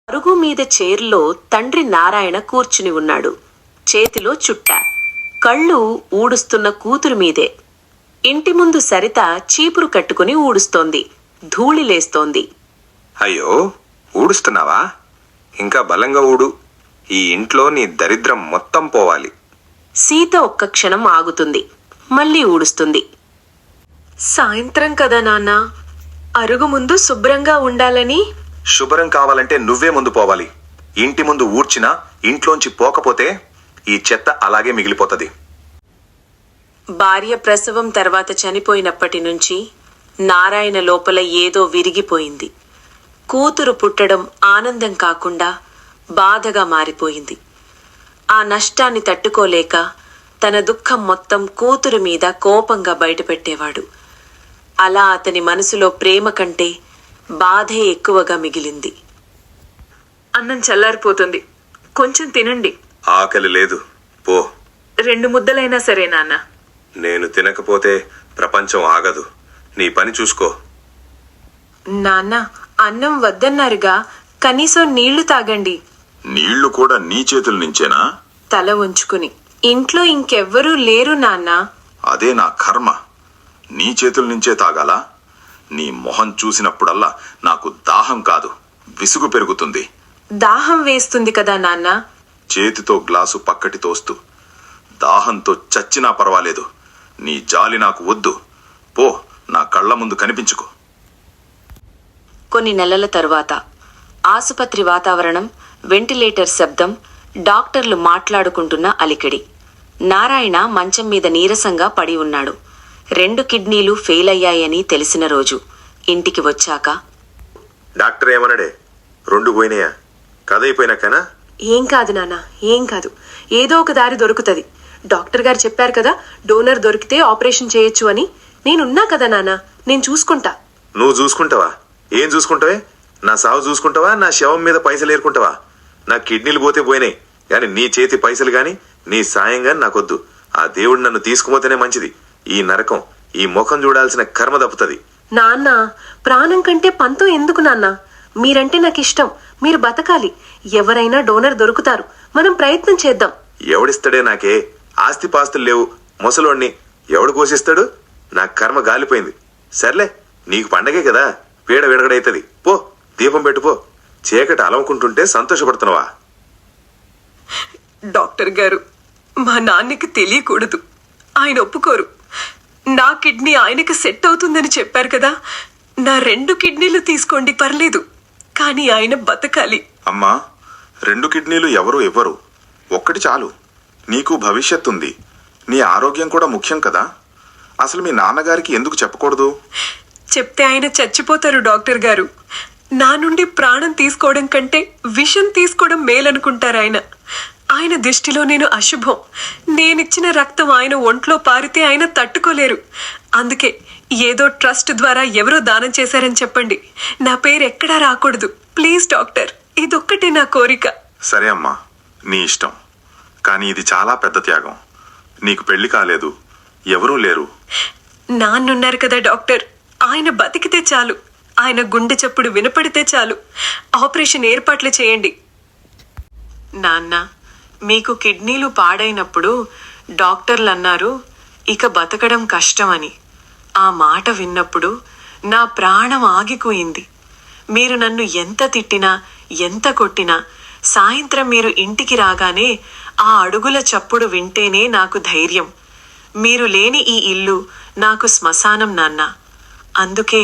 అరుగు మీద చైర్లో తండ్రి నారాయణ కూర్చుని ఉన్నాడు. చేతిలో చుట్ట, కళ్ళు ఊడుస్తున్న కూతురు మీదే. ఇంటి ముందు సరిత చీపురు కట్టుకుని ఊడుస్తోంది. ధూళి లేస్తోంది. అయ్యో, ఊడుస్తున్నావా? ఇంకా బలంగా ఊడు. ఈ ఇంట్లో నీ దరిద్రం మొత్తం పోవాలి. సీత ఒక్క క్షణం ఆగుతుంది, మళ్ళీ ఊడుస్తుంది. సాయంత్రం కదా నాన్న, అరుగు ముందు శుభ్రంగా ఉండాలని. శుభ్రం కావాలంటే నువ్వే ముందు పోవాలి. ఇంటి ముందు ఊడ్చినా ఇంట్లోంచి పోకపోతే ఈ చెత్త అలాగే మిగిలిపోతది. భార్య ప్రసవం తర్వాత చనిపోయినప్పటి నుంచి నారాయణ లోపల ఏదో విరిగిపోయింది. కూతురు పుట్టడం ఆనందం కాకుండా బాధగా మారిపోయింది. ఆ నష్టాన్ని తట్టుకోలేక తన దుఃఖం మొత్తం కూతురు మీద కోపంగా బయటపెట్టేవాడు. అలా అతని మనసులో ప్రేమ కంటే బాధే ఎక్కువగా మిగిలింది. అన్నం చల్లారిపోతుంది, కొంచెం తినండి. ఆకలి లేదు, పో. 2 ముద్దలైనా సరే నాన్న. నేను తినకపోతే ప్రపంచం ఆగదు. నీ పని చూసుకో. నాన్న, అన్నం వద్దన్నారుగా, కనీసం నీళ్లు తాగండి. నీళ్లు కూడా నీ చేతుల నుంచేనా? తల ఉంచుకుని. ఇంట్లో ఇంకెవ్వరూ లేరు నాన్న. అదే నా కర్మ. నీ చేతుల నుంచే తాగాలా? నీ మొహం చూసినప్పుడల్లా నాకు దాహం కాదు, విసుగు పెరుగుతుంది. దాహం వేస్తుంది కదా నాన్న. చేతితో గ్లాసు పక్కటి తోస్తూ, దాహంతో చచ్చినా పర్వాలేదు, నీ జాలి నాకు వద్దు. పో, నా కళ్ళ ముందు కనిపించుకో. కొన్ని నెలల తరువాత ఆసుపత్రి వాతావరణం, వెంటిలేటర్ శబ్దం, డాక్టర్లు మాట్లాడుకుంటున్న అలికిడి. నారాయణ మంచం మీద నీరసంగా పడి ఉన్నాడు. 2 కిడ్నీలు ఫెయిల్ అయ్యాయని తెలిసిన రోజు ఇంటికి వచ్చాక, డాక్టర్ ఏమన్నాడే? 2 పోయినాయా? కథయిపోయినాకనా? ఏం కాదు నాన్న, ఏం కాదు. ఏదో ఒక దారి దొరుకుతుంది. డాక్టర్ గారు చెప్పారు కదా, డోనర్ దొరికితే ఆపరేషన్ చేయొచ్చు అని. నేనున్నా కదా నాన్న, నేను చూసుకుంటా. నువ్వు చూసుకుంటావా? ఏం చూసుకుంటావే? నా సావు చూసుకుంటావా? నా శవం మీద పైసలు ఏరుకుంటావా? నా కిడ్నీలు పోతే పోయినాయి, కానీ నీ చేతి పైసలు గాని నీ సాయం గాని నాకొద్దు. ఆ దేవుడు నన్ను తీసుకుపోతేనే మంచిది. ఈ నరకం, ఈ ముఖం చూడాల్సిన కర్మ తప్పుతుంది. నాన్న, ప్రాణం కంటే పంతం ఎందుకు నాన్న? మీరంటే నాకు ఇష్టం. మీరు బతకాలి. ఎవరైనా డోనర్ దొరుకుతారు. మనం ప్రయత్నం చేద్దాం. ఎవడిస్తాడే నాకే? ఆస్తి పాస్తులు లేవు. ముసలోడిని ఎవడు కోసిస్తాడు? నా కర్మ గాలిపోయింది. సర్లే, నీకు పండగే కదా, పీడ విడగడైతుంది. పో, దీపం పెట్టుపో. చీకటి అలముకుంటుంటే సంతోషపడుతున్నావా? డాక్టర్ గారు, మా నాన్నకి తెలియకూడదు. ఆయన ఒప్పుకోరు. నా కిడ్నీ ఆయనకి సెట్ అవుతుందని చెప్పారు కదా. నా 2 కిడ్నీలు తీసుకోండి, పర్లేదు. కానీ ఆయన బతకాలి. అమ్మా, 2 కిడ్నీలు ఎవరు ఇవ్వరు, ఒక్కటి చాలు. నీకు భవిష్యత్తు ఉంది, నీ ఆరోగ్యం కూడా ముఖ్యం కదా. అసలు మీ నాన్నగారికి ఎందుకు చెప్పకూడదు? చెప్తే ఆయన చచ్చిపోతారు డాక్టర్ గారు. నా నుండి ప్రాణం తీసుకోవడం కంటే విషం తీసుకోవడం మేలనుకుంటారు ఆయన. ఆయన దృష్టిలో నేను అశుభం. నేనిచ్చిన రక్తం ఆయన ఒంట్లో పారితే ఆయన తట్టుకోలేరు. అందుకే ఏదో ట్రస్ట్ ద్వారా ఎవరో దానం చేశారని చెప్పండి. నా పేరు ఎక్కడా రాకూడదు. ప్లీజ్ డాక్టర్, ఇదొక్కటే నా కోరిక. సరే అమ్మా, నీ ఇష్టం. కానీ ఇది చాలా పెద్ద త్యాగం. నీకు పెళ్లి కాలేదు, ఎవరూ లేరు. నాన్నున్నారు కదా డాక్టర్, ఆయన బతికితే చాలు. ఆయన గుండె చప్పుడు వినపడితే చాలు. ఆపరేషన్ ఏర్పాట్లు చేయండి. నాన్న, మీకు కిడ్నీలు పాడైనప్పుడు డాక్టర్లు అన్నారు ఇక బతకడం కష్టమని. ఆ మాట విన్నప్పుడు నా ప్రాణం ఆగిపోయింది. మీరు నన్ను ఎంత తిట్టినా, ఎంత కొట్టినా, సాయంత్రం మీరు ఇంటికి రాగానే ఆ అడుగుల చప్పుడు వింటేనే నాకు ధైర్యం. మీరు లేని ఈ ఇల్లు నాకు శ్మశానం నాన్న. అందుకే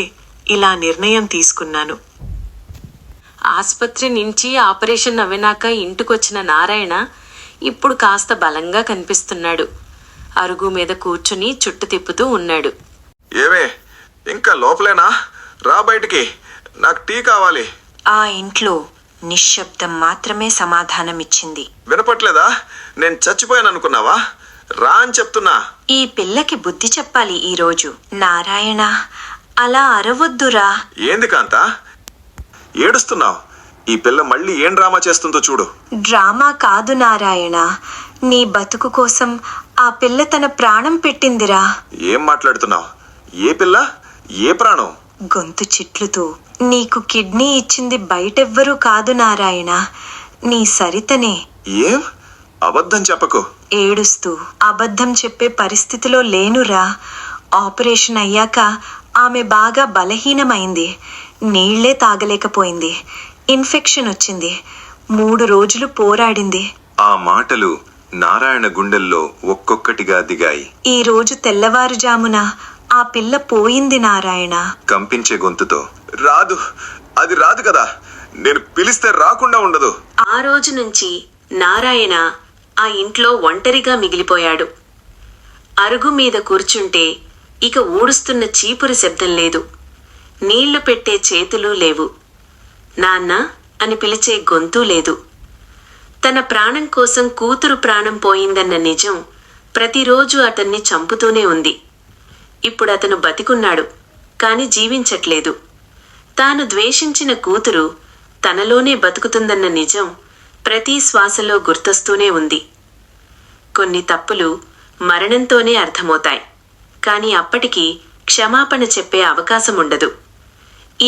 ఇలా నిర్ణయం తీసుకున్నాను. ఆసుపత్రి నుంచి ఆపరేషన్ అవినాక ఇంటికొచ్చిన నారాయణ ఇప్పుడు కాస్త బలంగా కనిపిస్తున్నాడు. అరుగు మీద కూర్చుని చుట్టు తిప్పుతూ ఉన్నాడు. ఏమే, ఇంకా లోపలేనా? రా బయటికి, నాకు టీ కావాలి. ఆ ఇంట్లో నిశ్శబ్దం మాత్రమే సమాధానమిచ్చింది. వినపట్లేదా? నేను చచ్చిపోయాను అనుకున్నావా? రా అని చెప్తున్నా. ఈ పిల్లకి బుద్ధి చెప్పాలి ఈరోజు. నారాయణ, అలా అరవద్దురా. ఏంది కాంతా, ఏడుస్తున్నావు? ఈ పిల్ల మళ్ళీ ఏం డ్రామా చేస్తుందో చూడు. డ్రామా కాదు నారాయణ, నీ బతుకు కోసం ఆ పిల్ల తన ప్రాణం పెట్టిందిరా. ఏం మాట్లాడుతున్నావు? ఏ పిల్ల? ఏ ప్రాణం? గొంతు చిట్లుతూ, నీకు కిడ్నీ ఇచ్చింది బయటెవ్వరూ కాదు నారాయణ, నీ సరితనే. ఏం అబద్ధం చెప్పకు. ఏడుస్తూ, అబద్ధం చెప్పే పరిస్థితిలో లేనురా. ఆపరేషన్ అయ్యాక ఆమె బాగా బలహీనమైంది. నీళ్లే తాగలేకపోయింది. ఇన్ఫెక్షన్ వచ్చింది. 3 రోజులు పోరాడింది. ఆ మాటలు నారాయణ గుండెల్లో ఒక్కొక్కటిగా దిగాయి. ఈ రోజు తెల్లవారుజామున ఆ పిల్ల పోయింది నారాయణ. కంపించే గొంతుతో, రాదు, అది రాదు కదా, నేను పిలిస్తే రాకుండా ఉండదు. ఆ రోజు నుంచి నారాయణ ఆ ఇంట్లో ఒంటరిగా మిగిలిపోయాడు. అరుగు మీద కూర్చుంటే ఇక ఊడుస్తున్న చీపురు శబ్దం లేదు. నీళ్లు పెట్టే చేతులు లేవు. నాన్న అని పిలిచే గొంతు లేదు. తన ప్రాణం కోసం కూతురు ప్రాణం పోయిందన్న నిజం ప్రతిరోజు అతన్ని చంపుతూనే ఉంది. ఇప్పుడు అతను బతికున్నాడు, కాని జీవించట్లేదు. తాను ద్వేషించిన కూతురు తనలోనే బతుకుతుందన్న నిజం ప్రతి శ్వాసలో గుర్తొస్తూనే ఉంది. కొన్ని తప్పులు మరణంతోనే అర్థమవుతాయి, కాని అప్పటికి క్షమాపణ చెప్పే అవకాశం ఉండదు.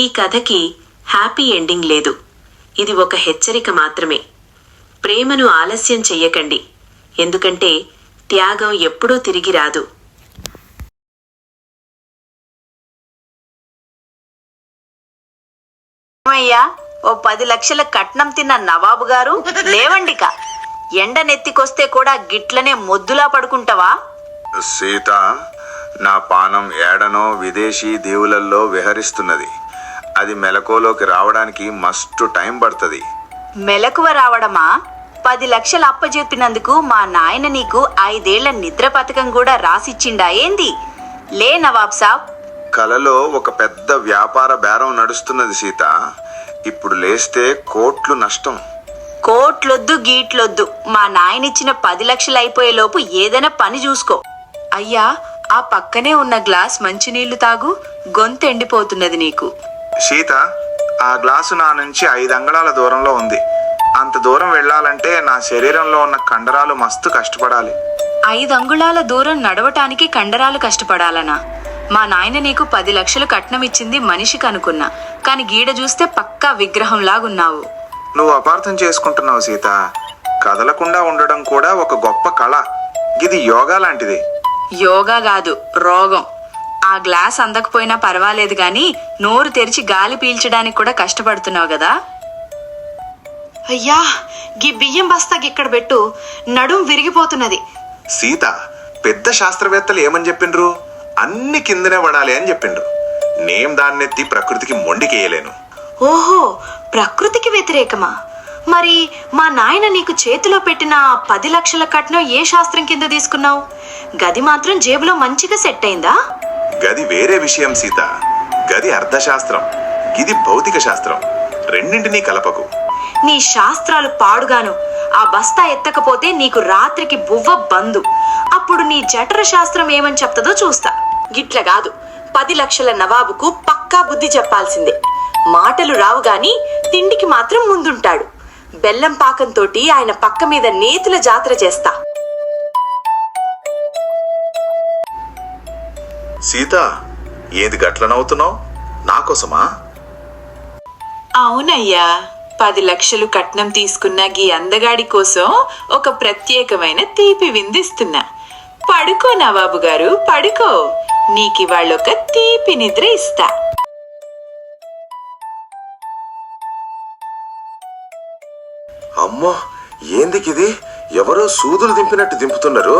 ఈ కథకి హ్యాపీ ఎండింగ్ లేదు. ఇది ఒక హెచ్చరిక మాత్రమే. ప్రేమను ఆలస్యం చెయ్యకండి, ఎందుకంటే త్యాగం ఎప్పుడూ తిరిగి రాదు. అయ్యా, ఓ 10 లక్షల కట్నం తిన్న నవాబు గారు, లేవండిక. ఎండనెత్తికొస్తే కూడా గిట్లనే మొద్దులా పడుకుంటావా? సీత, నా పానం ఏడనో విదేశీ దీవులల్లో విహరిస్తున్నది. అది మెలకువలోకి రావడానికి మస్తు టైం పడుతుంది. మెలకువ రావడమా? 10 లక్షలు అప్పజెప్పినందుకు మా నాయన నీకు 5 ఏళ్ల నిద్ర పథకం కూడా రాసిచ్చిండా ఏంది? లే నవాబ్ సాబ్. కలలో ఒక పెద్ద వ్యాపార బేరం నడుస్తున్నది సీత. ఇప్పుడు లేస్తే కోట్లు నష్టం. కోట్లొద్దు గీట్లొద్దు, మా నాయనిచ్చిన 10 లక్షలు అయిపోయే లోపు ఏదైనా పని చూసుకో. అయ్యా, ఆ పక్కనే ఉన్న గ్లాస్ మంచినీళ్లు తాగు, గొంతు ఎండిపోతున్నది నీకు. సీత, ఆ గ్లాసు నా నుంచి 5 అంగుళాల దూరంలో ఉంది. అంత దూరం వెళ్ళాలంటే నా శరీరంలో ఉన్న కండరాలు మస్తు కష్టపడాలి. 5 అంగుళాల దూరం నడవటానికి కండరాలు కష్టపడాలనా? మా నాయన నీకు 10 లక్షలు కట్నం ఇచ్చింది మనిషికి అనుకున్నా, కాని గీడ చూస్తే పక్కా విగ్రహంలాగున్నావు. నువ్వు అపార్థం చేసుకుంటున్నావు సీత. కదలకుండా ఉండడం కూడా ఒక గొప్ప కళ. ఇది యోగా లాంటిది. యోగా కాదు, రోగం. ఆ గ్లాస్ అందకపోయినా పర్వాలేదు గాని నోరు తెరిచి గాలి పీల్చడానికి కూడా కష్టపడుతున్నావు కదా. అయ్యా, గీ బియ్యం బస్తా ఇక్కడ పెట్టు, నడుం విరిగిపోతున్నది. సీత, పెద్ద శాస్త్రవేత్తలు ఏమని చెప్పిండ్రు? అన్ని కిందనే పడాలి అని చెప్పిండ్రు. నేం దాన్నెత్తి ప్రకృతికి మొండికేయలేను. ఓహో, ప్రకృతికి వ్యతిరేకమా? మరి మా నాయన నీకు చేతిలో పెట్టిన 10 లక్షల కట్నం ఏ శాస్త్రం కింద తీసుకున్నావు? గది మాత్రం జేబులో మంచిగా సెట్ అయిందా? గది వేరే విషయం సీత. గది అర్థశాస్త్రం, గిది భౌతిక శాస్త్రం. రెండింటినీ కలపకు. నీ శాస్త్రాలు పాడుగాను. ఆ బస్తా ఎత్తకపోతే నీకు రాత్రికి బువ్వ బందు. అప్పుడు నీ జఠర శాస్త్రం ఏమని చెప్తుందో చూస్తా. గిట్ల కాదు, 10 లక్షల నవాబుకు పక్కా బుద్ధి చెప్పాల్సిందే. మాటలు రావు గాని తిండికి మాత్రం ముందుంటాడు. బెల్లం పాకంతోటి ఆయన పక్క మీద నేతుల జాతర చేస్తా. సీత, ఏది గట్లనవుతున్నావు? నాకోసమా? అవునయ్యా, 10 లక్షలు కట్నం తీసుకున్న గీ అందగాడి కోసం ఒక ప్రత్యేకమైన తీపి విందిస్తున్నా. పడుకో నవాబు గారు, పడుకో. నీకివాళ్ళొక తీపి నిద్ర ఇస్తా. అమ్మో, ఏందికిది? ఎవరో సూదులు దింపినట్టు దింపుతున్నారు.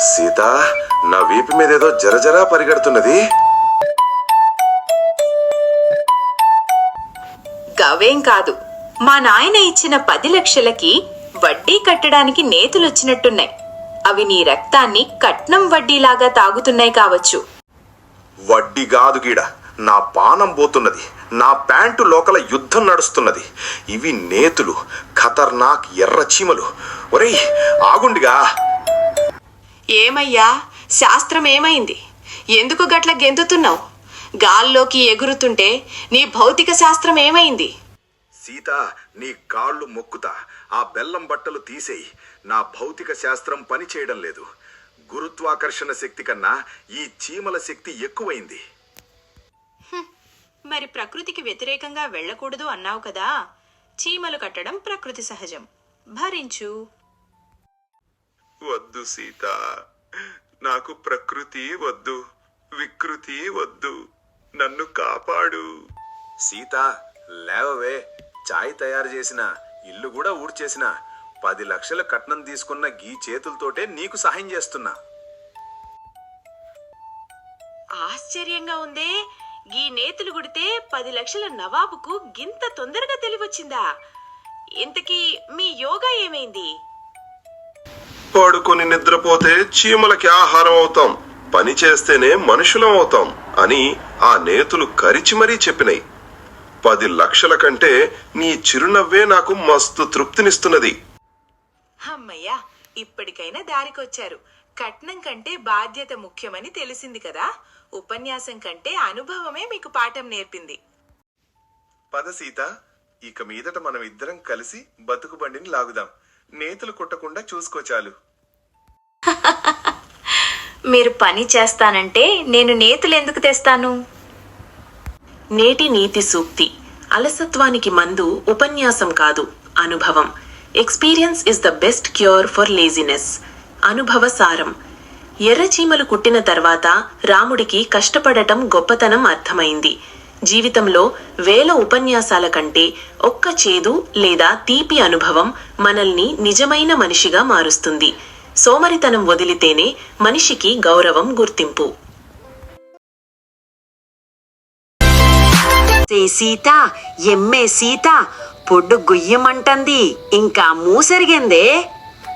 సీత, నా వీపు మీద ఏదో జరజరా పరిగెడుతున్నది. గవేం కాదు, మా నాయన ఇచ్చిన 10 లక్షలకి వడ్డీ కట్టడానికి నేతులొచ్చినట్టున్నాయి. అవి నీ రక్తాన్ని కట్నం వడ్డీలాగా తాగుతున్నాయి కావచ్చు. వడ్డీ కాదు గీడ, నా పానం పోతున్నది. నా ప్యాంటు లోకల యుద్ధం నడుస్తున్నది. ఇవి నేతులు, ఖతర్నాక్ ఎర్ర చీమలు. ఒరేయ్, ఆగుండిగా. ఏమయ్యా, శాస్త్రం ఏమైంది? ఎందుకు గట్ల గెంతుతున్నావు? గాల్లోకి ఎగురుతుంటే నీ భౌతిక శాస్త్రం ఏమైంది? సీత, నీ కాళ్ళు మొక్కుతా, ఆ బెల్లం బట్టలు తీసేయి. నా భౌతిక శాస్త్రం పని చేయడం లేదు. గురుత్వాకర్షణ శక్తి కన్నా ఈ చీమల శక్తి ఎక్కువైంది. మరి ప్రకృతికి వ్యతిరేకంగా వెళ్ళకూడదు అన్నావు కదా. చీమలు కట్టడం ప్రకృతి సహజం, భరించు. వద్దు సీత, నాకు ప్రకృతి వద్దు, వికృతి వద్దు, నన్ను కాపాడు. సీత లేవవే, చాయ్ తయారు చేసిన, ఇల్లు కూడా ఊడ్చేసిన, 10 లక్షల కట్నం తీసుకున్న గీ చేతులతోటే నీకు సహాయం చేస్తున్నా. ఆశ్చర్యంగా ఉందే, ఈ నేతులు గుడితే 10 లక్షల నవాబుకు గింత తొందరగా తెలివొచ్చిందా? ఇంతకీ మీ యోగా ఏమైంది? పడుకొని నిద్రపోతే చీమలకి ఆహారం అవుతాం, పని చేస్తేనే మనుషులం అవుతాం అని ఆ నేతులు కరిచి మరీ చెప్పినాయి. 10 లక్షల కంటే నీ చిరునవ్వే నాకు మస్తు తృప్తినిస్తున్నది. అమ్మయ్యా, ఇప్పటికైనా దారికొచ్చారు. కట్నం కంటే బాధ్యత ముఖ్యమని తెలిసింది కదా. ఉపన్యాసం కంటే అనుభవమే మీకు పాఠం నేర్పింది. పద సీత, ఇక మీదట మనం ఇద్దరం కలిసి బతుకు బండిని లాగుదాం. నేతులు కుట్టకుండా చూసుకోచాలు. మీరు పని చేస్తానంటే నేను నేతులు ఎందుకు తెస్తాను? నేటి నీతి సూక్తి: అలసత్వానికి మందు ఉపన్యాసం కాదు, అనుభవం. Experience is the best cure for laziness. అనుభవ సారం. ఎర్రచీమలు కుట్టిన తర్వాత రాముడికి కష్టపడటం గొప్పతనం అర్థమైంది. జీవితంలో వేల ఉపన్యాసాల కంటే ఒక్క చేదు లేదా తీపి అనుభవం మనల్ని నిజమైన మనిషిగా మారుస్తుంది. సోమరితనం వదిలితేనే మనిషికి గౌరవం, గుర్తింపు. సీత ఎమ్మే సీత, పొడ్డు గుయ్యమంటంది, ఇంకా మూసరిగిందే.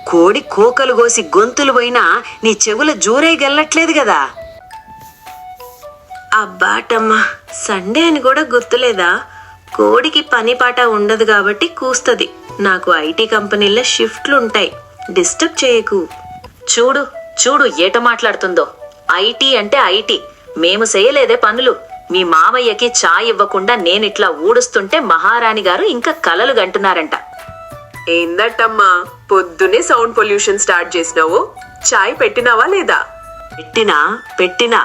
కోడి కోకలు కోసి గొంతులు పోయినా నీ చెవుల జూరే గెల్లట్లేదు కదా. అబ్బాటమ్మా, సండే అని కూడా గుర్తులేదా? కోడికి పని పాట ఉండదు కాబట్టి కూస్తది. నాకు ఐటీ కంపెనీల్లో షిఫ్ట్లుంటాయి, డిస్టర్బ్ చేయకు. చూడు చూడు ఏట మాట్లాడుతుందో. ఐటీ అంటే ఐటీ, మేము చేయలేదే పనులు. మీ మామయ్యకి చాయ్ ఇవ్వకుండా నేనిట్లా ఊడుస్తుంటే మహారాణి గారు ఇంకా కలలు గంటున్నారంట. ఏందట్టమ్మా, పొద్దునే సౌండ్ పొల్యూషన్ స్టార్ట్ చేసినావు? చాయ్ పెట్టినావా లేదా? పెట్టినా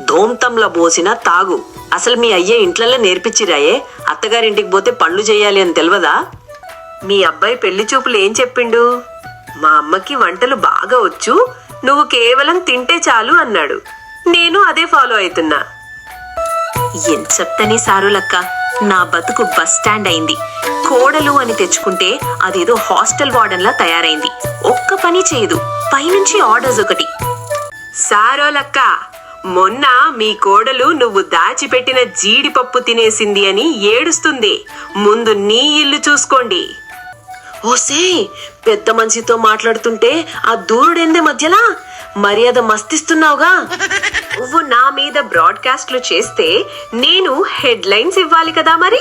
ధోంతంలా పోసినా తాగు. అసలు మీ అయ్యే ఇంట్లల్లో నేర్పించిరాయే, అత్తగారింటికి పోతే పనులు చేయాలి అని తెలియదా? మీ అబ్బాయి పెళ్లి చూపులు ఏం చెప్పిండు? మా అమ్మకి వంటలు బాగా వచ్చు, నువ్వు కేవలం తింటే చాలు అన్నాడు. నేను అదే ఫాలో అవుతున్నా. ఏం చెప్తని సారులక్క, నా బతుకు బస్ స్టాండ్ అయింది. కోడలు అని తెచ్చుకుంటే అదేదో హాస్టల్ వార్డెన్లా తయారైంది. ఒక్క పని చేయదు, పైనుంచి ఆర్డర్స్ ఒకటి. సారోలక్క, మొన్న మీ కోడలు నువ్వు దాచిపెట్టిన జీడిపప్పు తినేసింది అని ఏడుస్తుంది. ముందు నీ ఇల్లు చూసుకోండి. ఓసే, పెద్ద మనిషితో మాట్లాడుతుంటే ఆ దూరుడెందే మధ్యలా? మర్యాద మస్తిస్తున్నావుగా. నువ్వు నా మీద బ్రాడ్కాస్ట్లు చేస్తే నేను హెడ్లైన్స్ ఇవ్వాలి కదా మరి.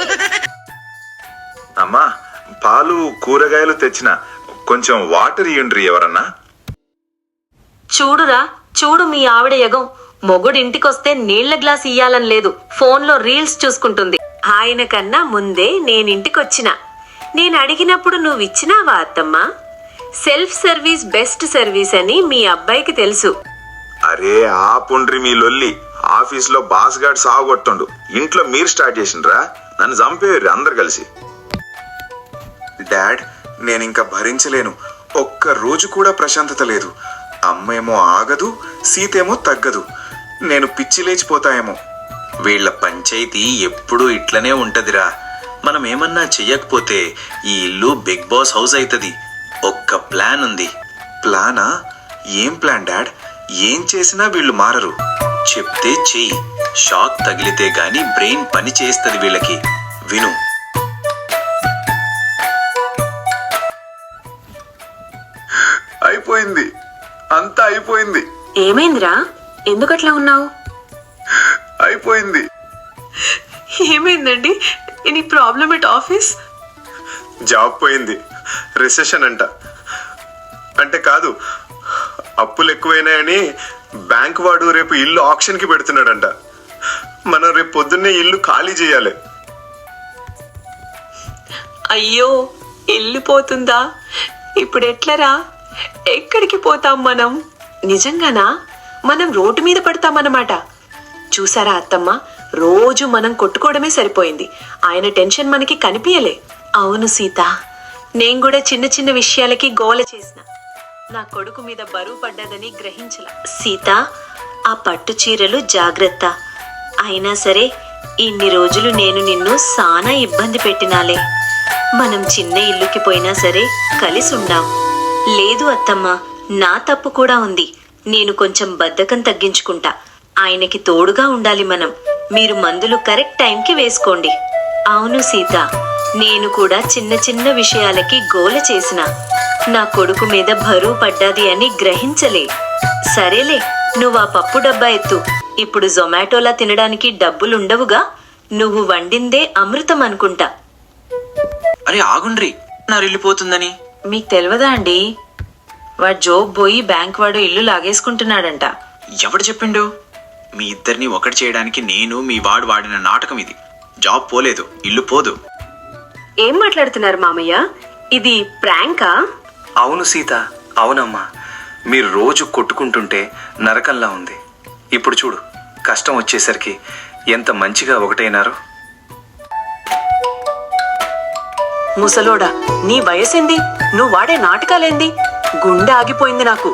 అమ్మా, పాలు కూరగాయలు తెచ్చిన, కొంచెం వాటర్ ఇయ్యండ్రి ఎవరన్నా. చూడురా చూడు మీ ఆవిడ యగం. మొగుడు ఇంటికొస్తే నీళ్ల గ్లాస్ ఇయ్యాలని లేదు, ఫోన్లో రీల్స్ చూసుకుంటుంది. ఆయన కన్నా ముందే నేనింటికొచ్చిన. నేను అడిగినప్పుడు నువ్వు ఇచ్చినావా అత్తమ్మా? సెల్ఫ్ సర్వీస్ బెస్ట్ సర్వీస్ అని మీ అబ్బాయికి తెలుసు. అరే ఆపుండ్రి మీ లొల్లి. ఆఫీస్ లో బాస్ గార్డ్ సాగుకొట్టుండు, ఇంట్లో మీరు స్టార్ట్ చేసిండ్రా. నన్ను చంపేరు అందరు కలిసి. డాడ్, నేనింకా భరించలేను. ఒక్క రోజు కూడా ప్రశాంతత లేదు. అమ్మేమో ఆగదు, సీతేమో తగ్గదు. నేను పిచ్చి లేచిపోతాయేమో. వీళ్ల పంచాయతీ ఎప్పుడూ ఇట్లనే ఉంటదిరా. మనం ఏమన్నా చెయ్యకపోతే ఈ ఇల్లు బిగ్ బాస్ హౌస్ అవుతుంది. ఒక్క ప్లాన్ ఉంది. ప్లానా? ఏం ప్లాన్ డాడ్? ఏం చేసినా వీళ్ళు మారరు. చెప్తే చెయ్యి. షాక్ తగిలితే గాని బ్రెయిన్ పని చేస్తుంది వీళ్ళకి. విను. అయిపోయింది, అంతా అయిపోయింది. ఏమైందిరా, ఎందుకట్లా ఉన్నావు? అయిపోయింది. ఏమైందండి? Any problem at office? Job పోయింది, రిసెషన్ అంట. అంటే కాదు, అప్పులు ఎక్కువైనాయని బ్యాంక్ వాడు రేపు ఇల్లు ఆక్షన్ కి పెడుతున్నాడంట. మనం రేపు పొద్దున్నే ఇల్లు ఖాళీ చేయాలి. అయ్యో, వెళ్ళిపోతుందా? ఇప్పుడు ఎట్లరా? ఎక్కడికి పోతాం మనం? నిజంగానా? మనం రోడ్డు మీద పడతామన్నమాట. చూసారా అత్తమ్మ, రోజు మనం కొట్టుకోవడమే సరిపోయింది. ఆయన టెన్షన్ మనకి కనిపించలే. అవును సీత, నేను కూడా చిన్న చిన్న విషయాలకి గోల చేసిన. నా కొడుకు మీద బరువు పడ్డదని గ్రహించల. సీత, ఆ పట్టు చీరలు జాగ్రత్త. అయినా సరే ఇన్ని రోజులు నేను నిన్ను సానా ఇబ్బంది పెట్టినాలే. మనం చిన్న ఇల్లుకి పోయినా సరే కలిసి ఉండాం. లేదు అత్తమ్మ, నా తప్పు కూడా ఉంది. నేను కొంచెం బద్ధకం తగ్గించుకుంటా. ఆయనకి తోడుగా ఉండాలి మనం. మీరు మందులు కరెక్ట్ టైంకి వేసుకోండి. అవును సీత, నేను కూడా చిన్న చిన్న విషయాలకి గోల చేసిన. నా కొడుకు మీద బరువు పడ్డాది అని గ్రహించలే. సరేలే, నువ్వు ఆ పప్పు డబ్బా ఎత్తు. ఇప్పుడు జొమాటోలా తినడానికి డబ్బులుండవుగా. నువ్వు వండిందే అమృతం అనుకుంటా. అరే ఆగుండ్రి, నా వెళ్ళిపోతుందని. మీకు తెలియదా అండి, వాడు జోబ్ పోయి బ్యాంక్ వాడు ఇల్లు లాగేసుకుంటున్నాడంట. ఎవడు చెప్పిండు? మీ ఇద్దరిని ఒకటి చేయడానికి నేను మీ వాడు వాడిన నాటకం ఇది. జాబ్ పోలేదు, ఇల్లు పోదు. ఏం మాట్లాడుతున్నారు మామయ్య? ఇది ప్రాంకా? అవును సీత, అవునమ్మా. మీరు రోజు కొట్టుకుంటుంటే నరకంలా ఉంది. ఇప్పుడు చూడు, కష్టం వచ్చేసరికి ఎంత మంచిగా ఒకటైనారు. ముసలోడా, నీ వయసేంది? నువ్వు వాడే నాటకాలేంది? గుండె ఆగిపోయింది నాకు.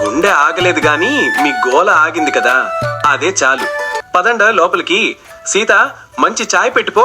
గుండె ఆగలేదు గాని మీ గోల ఆగింది కదా, అదే చాలు. పదండ లోపలికి. సీత, మంచి చాయ్ పెట్టుపో.